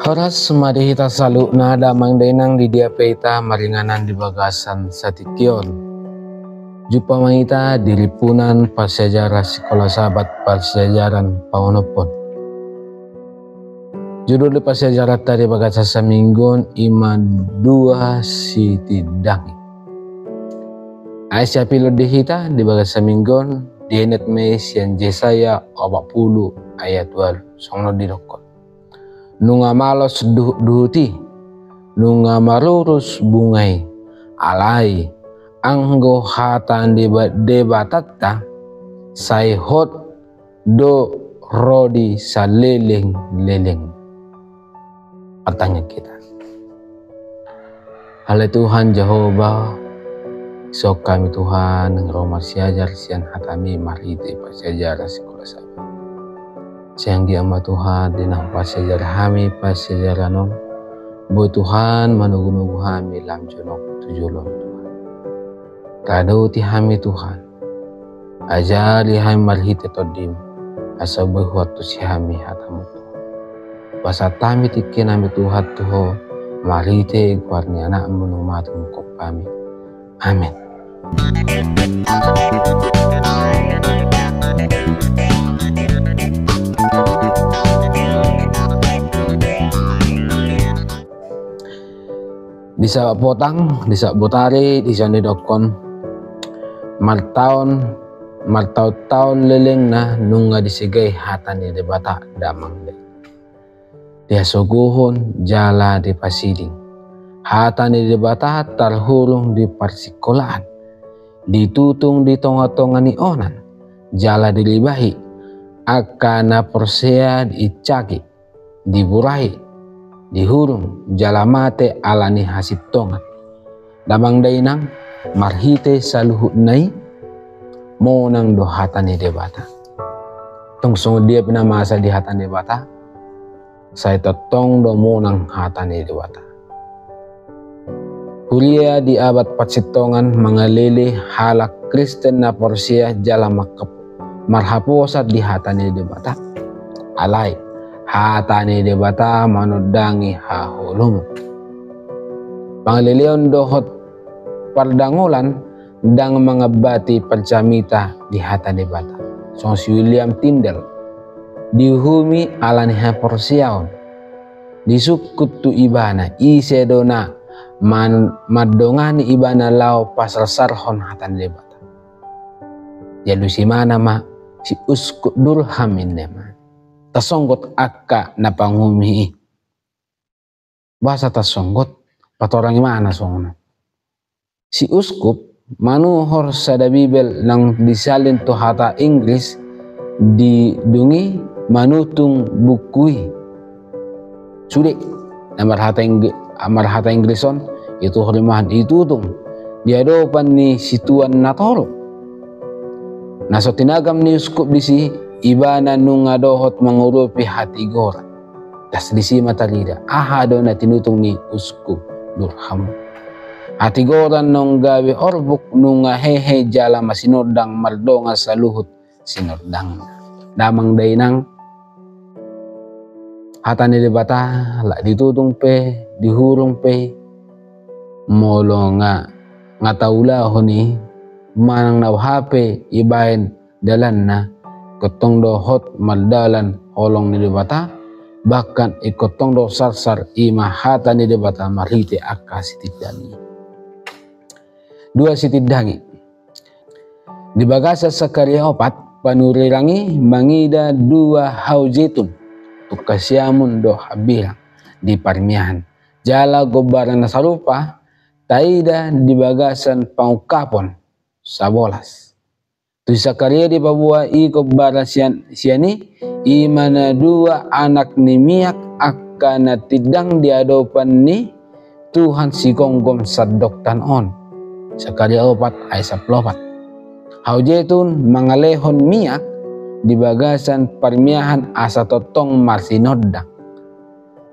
Horas mari hita salu nada mangdainang di dia peita maringanan di bagasan satikyon. Jupa mangita diripunan pasejarah sekolah sahabat pasejaran paunopon. Judul di pasejarah tadi bagasa saminggon iman dua sitidangi. Aisyah pilot di hita di bagasa saminggon di enet mes yang Yesaya 40 ayat 2 songno di dokon. Nunga malos duhuti, nunga marurus bungai, alai, anggo hatan debatatta, sayhot do rodi saleleng-leleng. Pertanyaan kita. Hale Tuhan Jehovah, sok kami Tuhan ng romar siajar sian hatami marite pasejarah sekolah sahabat. Siang di ama Tuhan dinang pasejarah kami pasejarah non boy Tuhan manugu-nugu kami lam jonok tujulong Tuhan rado ti kami Tuhan ajari kami marhite todim asa boy huatu si kami hatamu Tuhan pasatami tikin kami Tuhan tuho marhite guarni anak menumatu mukop kami amin. Disa potang, disa botari, disa nidokon martaon leleng na nunga disigay hatan ni debata damang de. Dia soguhon jala di pasiding. Hatan ni debata tarhurung di parsikolaan. Ditutung di tonga-tonga ni onan. Jala dilibahi. Akana persea diicaki. Diburahi. Dihurung jalamate alani hasit tongan damang dainang marhite saluhut nai monang do hatane debata tong song dia pinamasa di hatane debata saya totong do monang hatane debata kuliah di abad patsitongan mangalele halak Kristen na porsia jala marhaposat di hatane debata alai hatane debata manudangi hahulum. Panglilion dohot pardangulan dang mengabati pancamita di hatane debata. Song si William Tyndale dihumi alani haporsiaon disukut tu ibana isedona madongani ibana lao pasal sarhon hatane debata. Jalu si mana ma si uskut durhamin nema. Tasonggot akka na panghumihi. Bahasa tasonggot, patorang imana songna. Si uskup manuhor sa da Bibel nang disalin to hata Inggris di dungi manutung bukui. Sudik amar hata Inggrison itu holimahan itutung diadopan ni situan natoro. Naso tinagam ni uskup di si ibana nunga dohot mangurupi hati gora das disi matalida ahado na tinutong ni usku durham hati gora nung gawi orbuk nunga hehe jala masinordang mardonga sa luhut sinordang damang dainang hatani debata la ditutong pe dihurong pe molo nga taula honi manang nawhape ibahin dalan na kotong dohot maldalan holong ni debata bahkan ikotong do sarsar imahata ni debata marhite akka sitidangi dua sitidangi di bagasa sakarya 4 panurirangi mangida dua haujetun tukasyamun do habilang di parmiahan jala gobaran nasarupa taida di bagasan pangukapon 11 tu Sakaria di babua iko bara siani imana dua anak ni miak akana tidang diadopan ni Tuhan si gonggom sadoktan on Sakaria 4 ayat 14 haujetun mangalehon miak di bagasan parmiahan asa totong marsinodang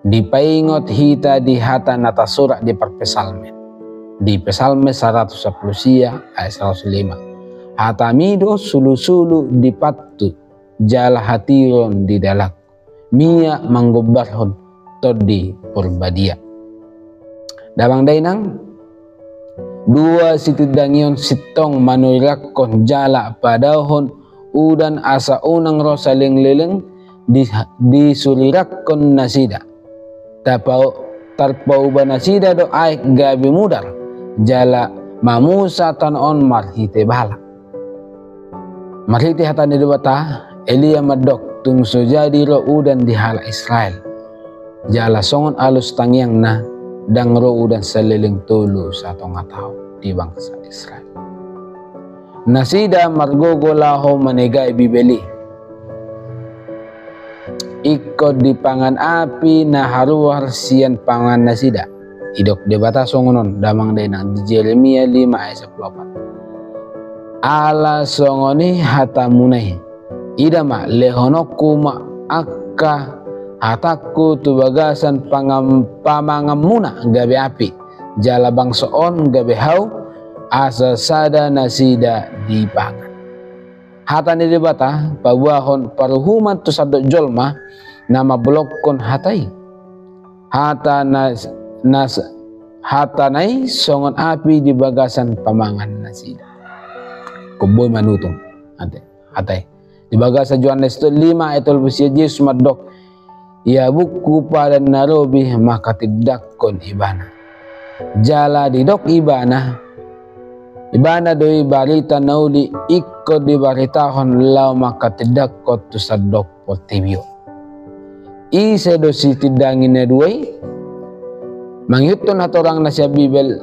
dipaingot hita di hata natasura di perpesalme di pesalme 110 ayat 105 hatamido sulu-sulu dipattu jala hatiron di dalak Mia manggobarhon todi purbadia. Dabang dainang dua situdangion sitong manurakon jala padahon udan asa unang rosaling leleng disulirakon nasida tarpau ba nasida do ay gabi mudar jala mamusa tanon marhite bala marhite hatan di bata Elia madok tung sojadi ro udan di hala Israel jala songon alus tangyang na dang ro udan saliling tulu sa atong tao di bangsa Israel. Nasida margogolaho manegay bibeli. Ikod di pangan api na haruar siyan pangan nasida. Idok debata songonon damang dainang di Jeremia 5 ayat 14. Ala songoni hatamunay. Idama lehonoku ma akka hataku tubagasan pamangamuna gabi api jala bangsoon gabi hau asa sada nasida di pangan hata ni dibata pabuahon paruhuman tu sadok jolma nama blokon hatai hata nai songon api di bagasan pamangan nasida kuboy manutung hatai di bagasan Yohanes 5 ayat 12 Yesus madok ya buku pada narobi maka tidakon ibana jala didok ibana doi barita nauli ikko di baritahon lau maka tidakot tu sadok potibio ise do si tidangin na duay mangyuton hatorang na siya bibel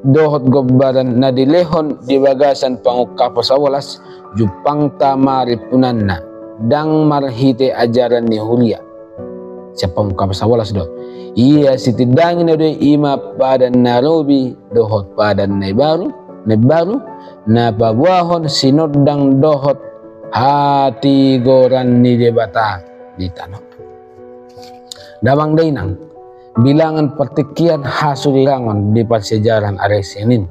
dohot gobaran na dilehon di bagasan pangukapos awalas jupang tamaripunan na dang marhite ajaran ni Hulia siya pangukapos awalas do iya si tidangin na doy ima padan narobi dohot padan na baru na pabuahon sinodang dohot hati goran ni debata di tanah damang dainang bilangan pertikian hasulirangon di persejaran aresenin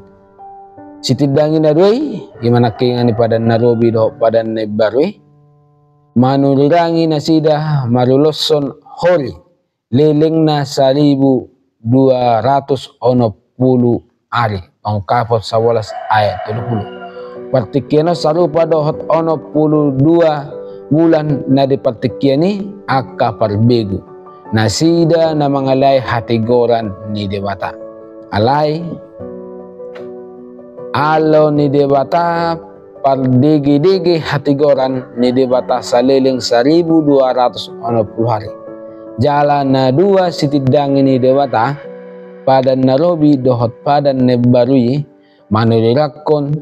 si tidangin na doy imana kingan ni padan narobi dohot padan na baru manulirangi na sida maruloson holi leleng na 1,260 ari pangkapot sa walas ayat 30 partikiano sarupa dohot 62 bulan na di partikiani akka parbegu nasida na mangalay hatigoran ni debata alay alo ni debata pardigi-digi hatigoran ni debata sa leleng 1,260 hari jalan na dua sitidangin ni dewata padan narobi dohot padan nebarui manulirakon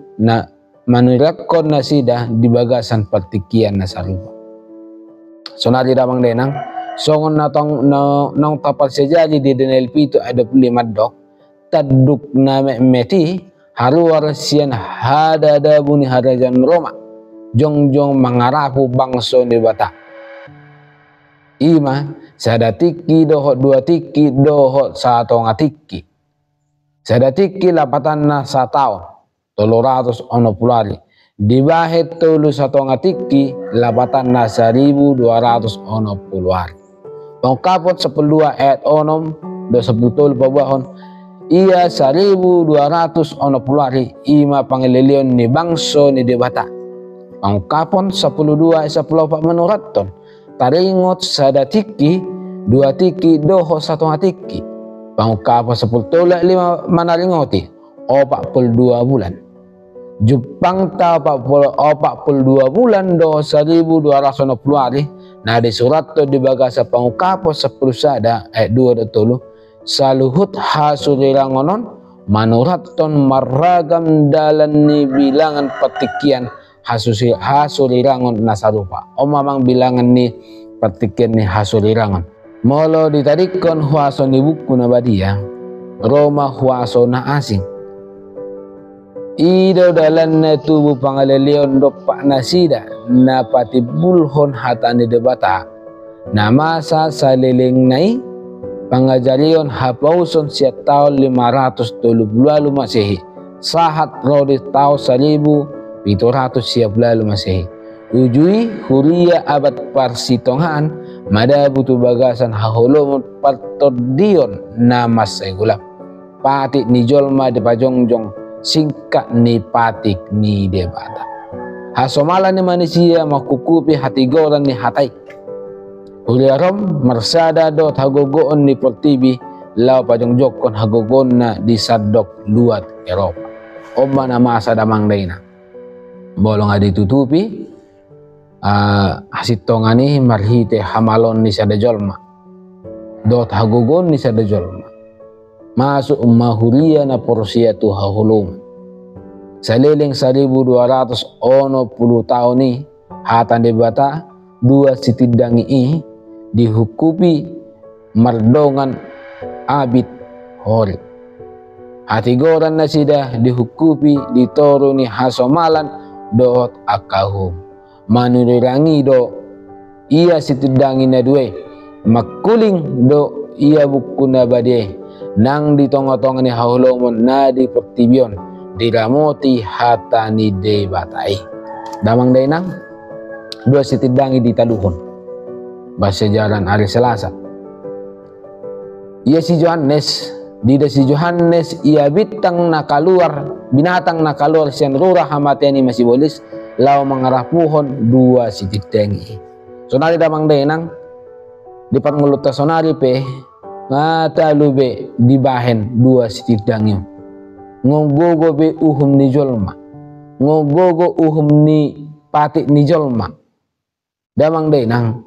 na sida di bagasan partikian na sarupa sonari damang denang songon na nong tapal sejadi di DNLP itu ada 5 dok taduk na meti haruar sian hadada buni harajan Roma jongjong mangarapu bangso ni bata ima sadatiki dohot 2 tiki dohot 1 tiki sadatiki lapatan na 1 tahun 360 hari dibahit tulu 1 tiki lapatan na 1,260 hari pangkapot 12 ayat 6 do 10 pabahon ia 1,260 hari ima panglilion ni bangso ni debata pangkapon 12 ayat 10 menuraton taringot sadatiki 2 tiki doho 1 tiki pangkapa 10 tolak 5 manaringoti 42 bulan Jepang ta 42 bulan doho 1,260 hari na disurat to di bagasa pangkapo 10 sada ayat 2 tolu saluhut hasulirangonon manuraton maragam dalan ni bilangan petikian hasulirangon nasarupa mamang bilangan ni petikian ni hasulirangon molo ditarikon huaso ni buku na badia Roma huaso na asing ido dalan na tubuh pangalilion dopak nasida na patibulhon hatani debata na masa saliling nai pangajarion hapauson siya tahun 530 Masehi sahat rodi tahun 1,700 siap lalu Masehi ujui Huria abad Parsitongan mada butuh bagasan hahulumut patodion namas segulam pati ni jolma de pajongjong singkat ni patik ni debata hasomala ni manusia makukupi hati goran ni hatai uliarom marsada dot hagogoon ni pertibi lau pajongjokon hagogon na di sadok luat Eropa oba na masa damang daina bolong adi tutupi hasitongani marhite hamalon ni sada jolma dot hagogon ni sada jolma masuk mahuria na porsia tu hahulum saliling 1200 tahun ni hatan debata dua sitidangi dihukupi mardongan abid hori hati goran na sida dihukupi ditoro ni hasomalan doot akahum manurirangi do ia sitidangi na duwe makuling do ia bukuna badeh nang ditong-tong ni hahulumon na di pertibion diramoti hatani de batai damang dainang dua sitidangi ditaluhon bahasa jalan hari Selasa ia si Johannes dida si Johannes ia binatang nakaluar sian rurah hamatiani masih bolis lau mengarah puhon dua sitidangi sonari damang dainang di panguluta sonari pe ngata lube dibahen dua sitidangi ngogogo be uhum ni jolma ngogogo uhum ni patik ni jolma damang dainang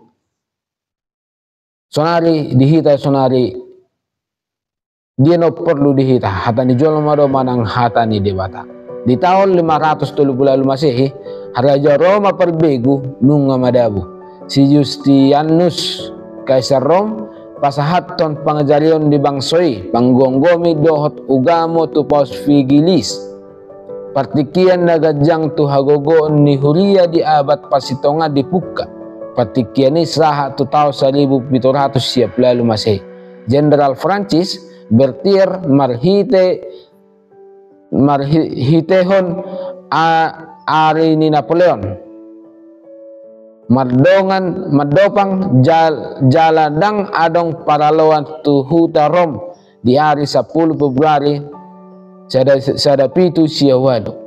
sonari dihita sonari dia no perlu dihita hata ni jolma do manang hata ni debata di tahun 530 Masehi Raja Roma perbegu nunga madabu si Justianus Kaisar Rom pasahaton pangajarion di bangsoi panggonggomi dohot ugamo tu paus vigilis partikian nagajang tu hagogoon ni huria di abad pasitonga di puka partikian ni saha tu tahun 1700 siap lalu Masehi Jenderal Francis bertier marhitehon ari ni Napoleon madopang jaladang adong paralawan tu huta Rom di hari 10 Februari sada pitu siawalo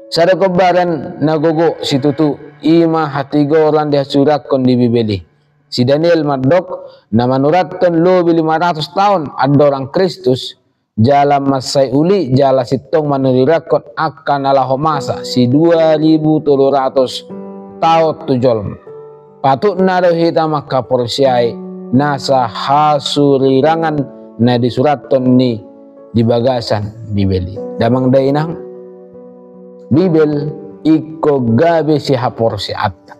sada kebaran nagogo situtu ima hatigoran dia surakon di bibeli si Daniel Mardok na manuratton lobi 500 tahun adorang Kristus jala masai uli jala sitong manurakon akan alahomasa si 2300 tau tujol patut nado hita maka porsiai nasa hasurirangan na disuraton ni di bagasan bibeli damang dainang bibel iko gabe si haporsi atta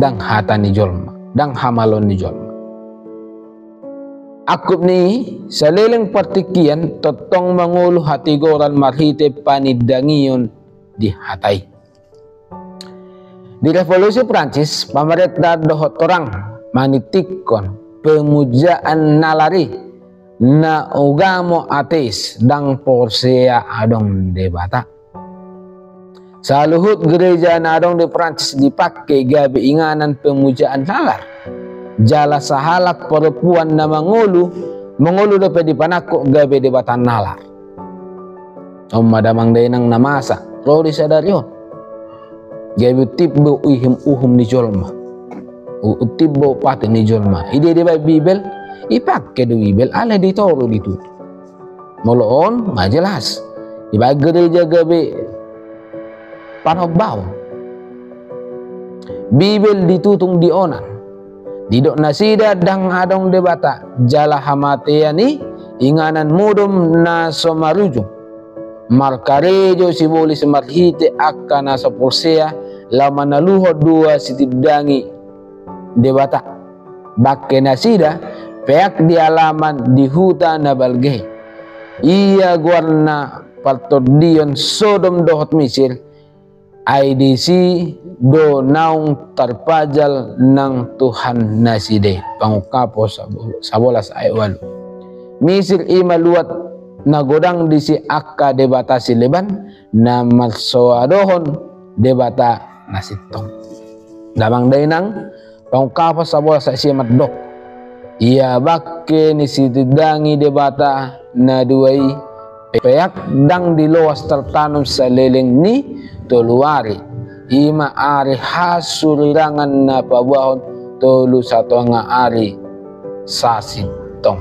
dang hata ni jolma dang hamalon ni jolma akup ni saliling partikian totong mangulu hatigoran marhite panidangiyon di hatai. Di revolusi Prancis, pemerintah dohot orang manitikon pemujaan nalari na ugamo ateis dang porsea adong debata. Saluhut gereja na adong di Prancis dipakai gabi inganan pemujaan nalar. Jala sahalak perempuan na mangulu dapat dipanakuk gabi debatan nalar. Madamang dainang namasa, roh disadarion. Gabi tibbo uhum ni jolma tibbo pati ni jolma ide ba bibel ipakke do bibel ala ditoro ditu moloon majelas iba gereja gabi panobbaw bibel ditutung di onan didok nasida dang adong debata jala hamateani inganan mudum na somarujung markarejo siboli semarhite akana saporsea lama naluho dua sitidangi debata bakke nasida peak di alaman di huta na balgeh iya guarna partodion Sodom dohot Misir IDC do naung terpajal nang Tuhan naside pangukapo sabolas ayat Misir ima luat nagodang di si akka debata si leban na marsoadohon debata nasitong damang dainang pangkapa sa bola sa siya matdok. Ia bakke ni sitidangi debata na duay payak dang diluwas tertanam sa leleng ni toluari. Ima ari hasurirangan na pabahon tolu satu nga ari sasitong.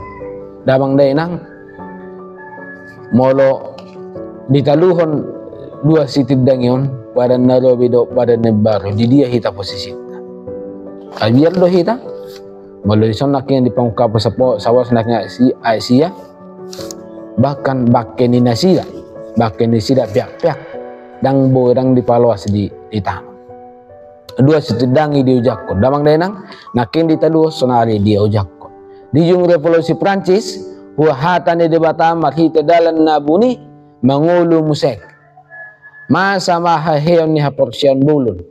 Dabang day nang molo ditaluhon dua sitidang yon pada narobi do pada nebaro di dia hita posisi biar do hita molo ison nakin di pangkap sa sawas naknya si Aisyah bahkan bakken ni nasida piak-piak dang borang dipaluas di tanah dua sitidangi di ujakko damang denang nakin ditaluh sonari dia ujakko di jung revolusi Prancis huwa hatan di debata marhita dalan nabuni mangulu musek masa mahaheon ni haporsian bulun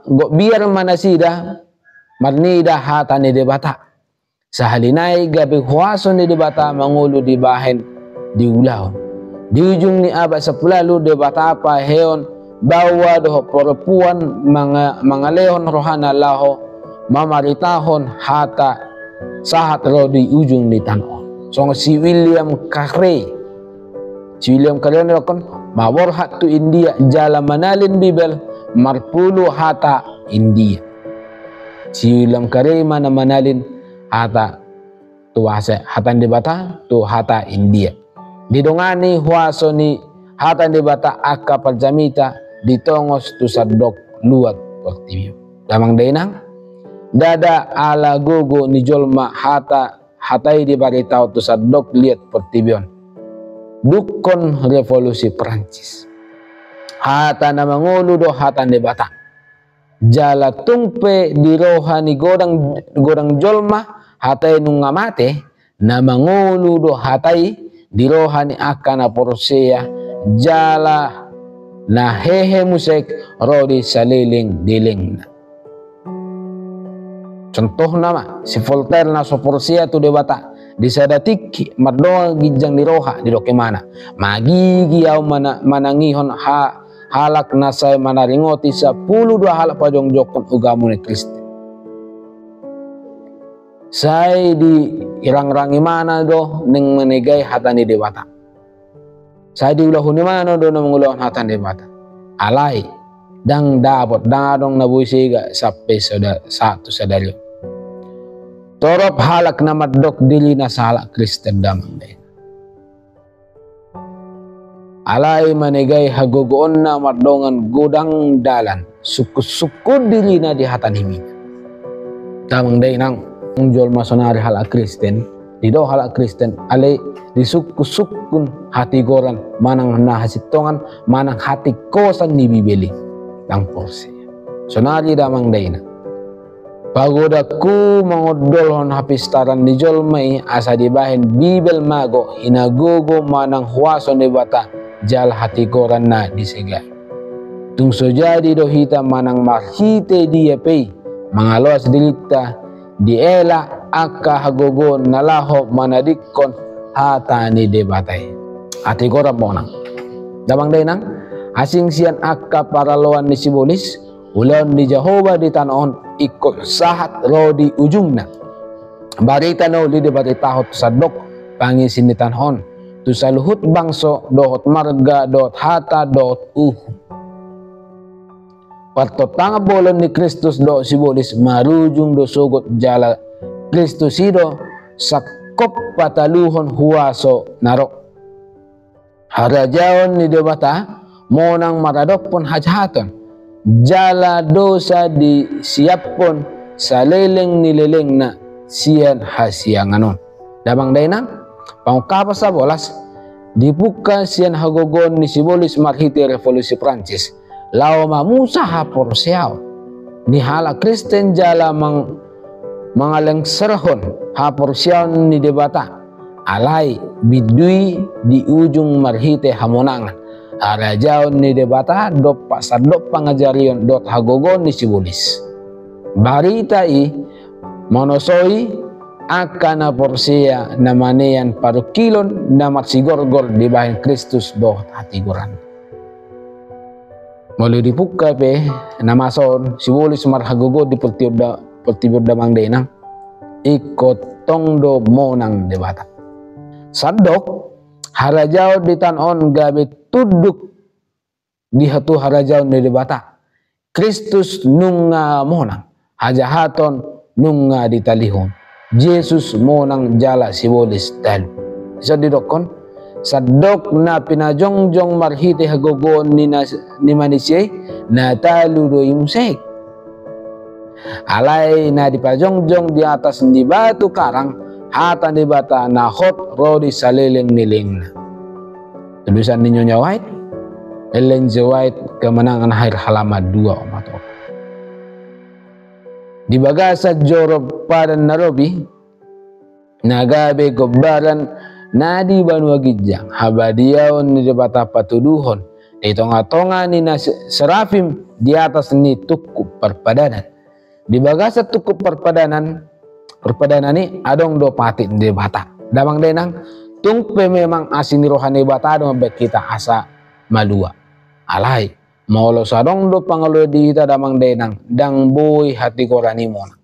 go biar manasida marnida hatan ni debata sahalinay gabi huwason ni debata mangulu di bahen di ulahon di ujung ni abad 10 debata pa heon bawa doh perempuan mga lehon rohana laho mamaritahon hata sahat ro di ujung ni tanon so si William Carey kon mawar hatu India jala manalin Bibel marpulu hata India si William Carey mana manalin hata tuwase hatan debata tu hata India didongani huaso ni hatan debata akka parjamita ditongos tu sadok luat pertibio damang dainang dada ala gogo ni jolma hatai di baritao tu sadok liat pertibion dukon revolusi Perancis hata na mangulu do hatan debata jala tungpe di rohani godang jolma hatai nung ngamate na mangulu do hatai di rohani akana porsea jala na hehe musek rodi saliling diling na. Contoh nama si Voltaire na soporsia tu debata di sadatik mardoa gijang di roha di doke mana magigi au manangihon halak nasay manaringoti 10 halak pajong jokon ugamu ni Kristi say di irang-rangi mana do ning menegay hatani debata say di ulahuni mana do na mengulahon hatan debata alay dang dapot dadong nabuisiga sape satu sadalyo torop halak na madok dili na salak Kristen damang day alay manegay hagogoon na mardongan godang dalan sukud dili na di hatan himina damang day nang jol masonari halak Kristen dido halak Kristen alay disukun hati goran manang nahasitongan manang hati kosan ni Bibeli lang porsi sonari damang dayna pagoda ku mangodolhon hapistaran ni jolmay asa dibahin Bibel mago inagogo manang huwason ni bata jal hati goran na disigay tungso jadi do hita manang mahite dia pay mga loas dilita di ela akka hagogo nalaho manadikon hata ni debatay ati gorab mo nang damang day nang asing siyan akka paraloan ni sibolis ulon ni Jehovah di tanon ikot sahat ro di ujung na barita no li debatay tahot sadok pangisin ni tanhon tu saluhut bangso dohot marga dohot hata dohot partotanga bolon ni Kristus do sibolis marujung do sugot jala Kristus ido sakop pataluhon huwaso naro harajaon ni debata monang maradok pun hajahaton jala dosa di siapon sa leleng nileleng na siyan hasianganon dabang dainang pangkapas sa bolas dibuka siyan hagogon ni sibolis marhiti revolusi Prancis lao mamusa haporsiaw ni hala Kristen jala mga lengserhon haporsiaw ni debata alay bidui di ujung marhite hamonangan arajaon ni debata dop pasadop pangajarion dot hagogon ni sibolis barita monosoi akana porsia namanean parukilon na matsigorgor di bahin Kristus do hatiguran muli dipuka pe namason sibolis marhagogo di pertiup pertibur damang denang ikut tongdo monang debata sadok harajau di tanon gabe tuduk di hatu harajau di debata Kristus nunga monang hajahaton nunga ditalihon Yesus monang jala sibolis dalu isa didokon sadok na pinajongjong marhite hagogon ni manisye na talu do imsek alay na dipajongjong di atas di batu karang hatan di bata na hot rodi saliling niling na tulisan ninyo nya White Ellen G. White kemenangan akhir halaman 2 omato di bagasa jorob padan narobi nagabe gobaran nadi banua gijang habadiaon ni debata patuduhon di tonga-tonga ni serafim di atas ni tukup perpadanan di bagasa tukup perpadanan ni adong do pati di debata damang denang tungpe memang asini rohani bata dong kita asa malua alai maulo sadong do pangalo di hita damang denang dang boy hati korani mona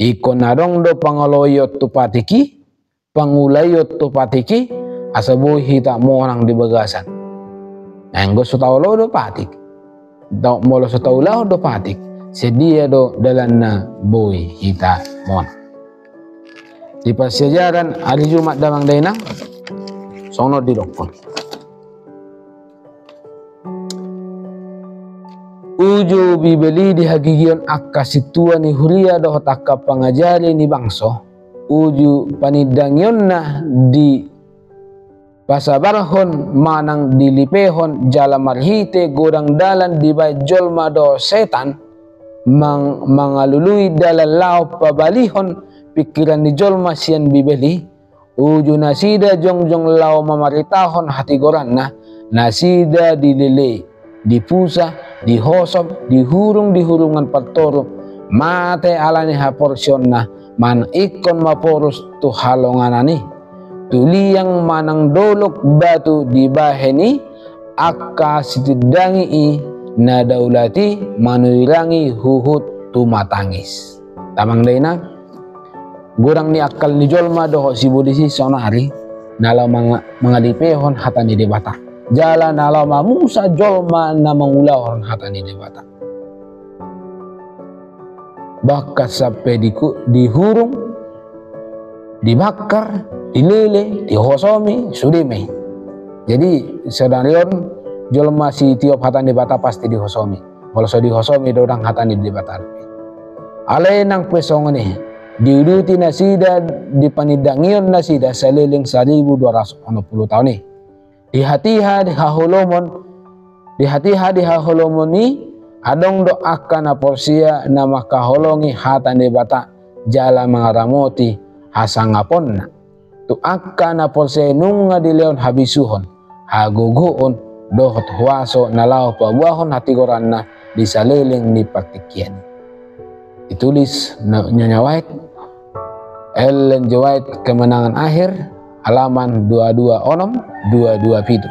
ikon nadong do pangaloyot tu patiki pangulayot tu patiki asa boy hita monang di bagasan enggo sutaulo do patik do molo sutaulo do patik sedia do dalan na boy hita mona di pasyajaran hari Jumat damang denang sono didokon uju bibeli di hagigion akka situa ni huria dohot akka pangajari ni bangso uju panidangyon na di pasabarhon manang dilipehon jala marhite godang dalan di bajolma do setan mangalului dalan lao pabalihon pikiran ni jolma sian bibeli uju nasida jongjong lao mamaritahon hati goranna nasida dilele dipusa dihosop dihurungan patoro mate alani ha porsionna man ikon maporus tu halonganani tuliyang manang dolok batu dibaheni akka situdangi i na daulati manuirangi huhut tu matangis tamang daina gurang ni akal ni jolma doho sibudisi sonari nalau mangalipehon hatani debata jalan alama Musa jolma na mangulahon hatani debata bakat sampai dihurung dibakar dilele dihosomi sudime jadi sedarion jolma si tiop hatani debata pasti dihosomi kalau so dihosomi dodang hatani debata alay nang pesong ni diuduti nasida dipanidangion nasida saliling 1260 tahun ni di hatiha di haholomon ni adong do akan porsia na makaholongi hatan debata jala mangaramoti hasangapon na tu akan porsia nunga di leon habisuhon haguguon dohot huaso nalaw pabuahon hati koran na di saliling ni patikian ditulis Nyonya White Ellen G. White kemenangan akhir halaman 22 onom 22 pitu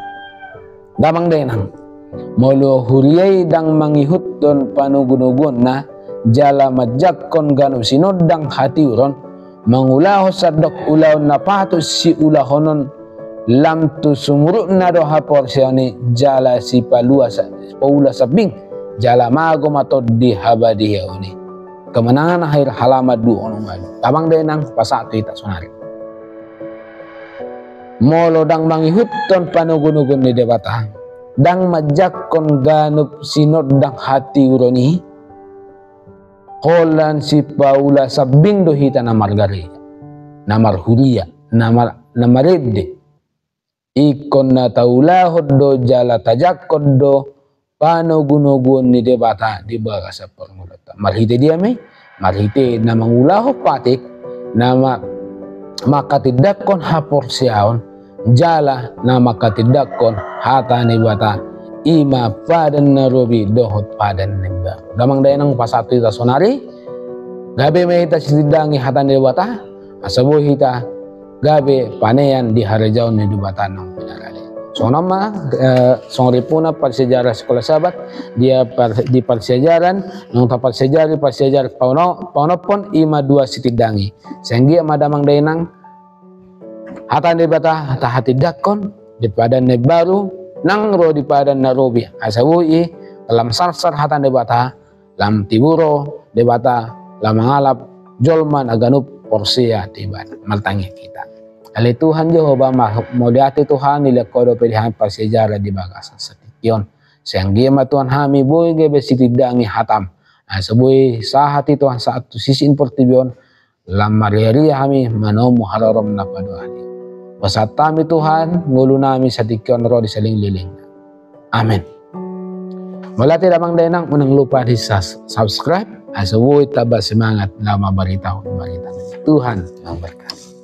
damang denang molo huriyay dang mangihut don panugunugon na jala majakon ganop sinodang hatiuron mangulahos sadok ulaw na patos si ulahonon lamtu sumurut na do haporsyani jala si paula sabing jala mago matod di habadiyauni kemenangan akhir halaman 2 onom damang denang pasatu ita sonari molo dang mangihuton panugunugon ni debata dang majakon ganup sinod dang hati uroni holan si paula sabing dohita na margari na marhuria na maredde ikon na taulahod do jala tajakod do panugunugon ni debata di bagasa permulata marhite dia me marhite na mangulaho patik na makatidakon haporsiaon jala na makatidakon hatani bata ima padan narobi dohot padan nimba gamang dayanang pasatu ita sonari gabe mehita sitidangi hatani bata asabo hita gabe paneyan di harajaon ni dubatan ng pinarali So nama song ripuna persejarah sekolah sahabat dia di persejaran nung tapat persejarah pauno pon ima dua sitidangi sehingga madamang dainang hatan de bata hati dakon di padan ne baru nang ro di padan narobi asawui dalam sarsar hatan de bata lam tiburo de bata lam ngalap jolman aganup porsia tiba maltangi kita. Ali Tuhan Jehovah modiati Tuhan nila kodo pilihan persejarah di bagasan setikyon. Sehingga Tuhan kami boy gebe sitidangi hatam. Sebuah sahati Tuhan saat tu sisi importibion lam mariari kami manomu halorom na paduani. Pasat kami Tuhan ngulu nami setikyon ro di saling liling. Amin. Mula tidak mangdainang unang lupa di subscribe. Sebuah tabah semangat lama beritahu Tuhan memberkati.